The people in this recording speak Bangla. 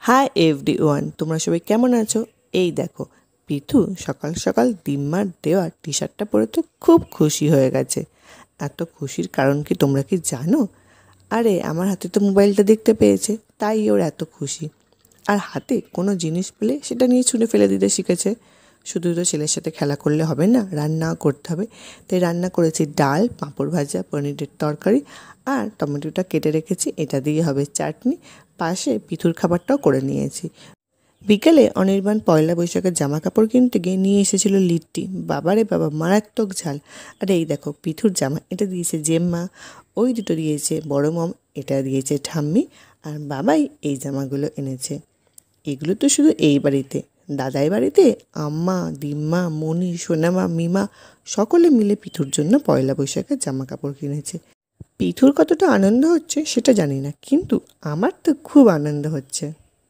হাই এভরিওয়ান, তোমরা সবাই কেমন আছো? এই দেখো, পিথু সকাল সকাল দিম্মার দেওয়া টি শার্টটা পরে তো খুব খুশি হয়ে গেছে। এত খুশির কারণ কি তোমরা কি জানো? আরে আমার হাতে তো মোবাইলটা দেখতে পেয়েছে, তাই ওর এত খুশি। আর হাতে কোনো জিনিস পেলে সেটা নিয়ে ছুঁড়ে ফেলে দিতে শিখেছে। শুধু তো ছেলের সাথে খেলা করলে হবে না, রান্নাও করতে হবে। তাই রান্না করেছি ডাল, পাঁপড় ভাজা, পনিরের তরকারি আর টমেটোটা কেটে রেখেছি, এটা দিয়ে হবে চাটনি। পাশে পিথুর খাবারটাও করে নিয়েছি। বিকেলে অনির্বাণ পয়লা বৈশাখের জামা কাপড় কিনতে গিয়ে নিয়ে এসেছিল লিট্টি। বাবারে বাবা, মারাত্মক ঝাল। আর এই দেখো পিথুর জামা, এটা দিয়েছে জেম্মা, ওই দুটো দিয়েছে বড় মম, এটা দিয়েছে ঠাম্মি, আর বাবাই এই জামাগুলো এনেছে। এগুলো তো শুধু এই বাড়িতে, দাদাই বাড়িতে আম্মা, দিম্মা, মণি, সোনামা, মিমা সকলে মিলে পিথুর জন্য পয়লা বৈশাখের জামা কাপড় কিনেছে। পিথুর কতটা আনন্দ হচ্ছে সেটা জানি না, কিন্তু আমার তো খুব আনন্দ হচ্ছে।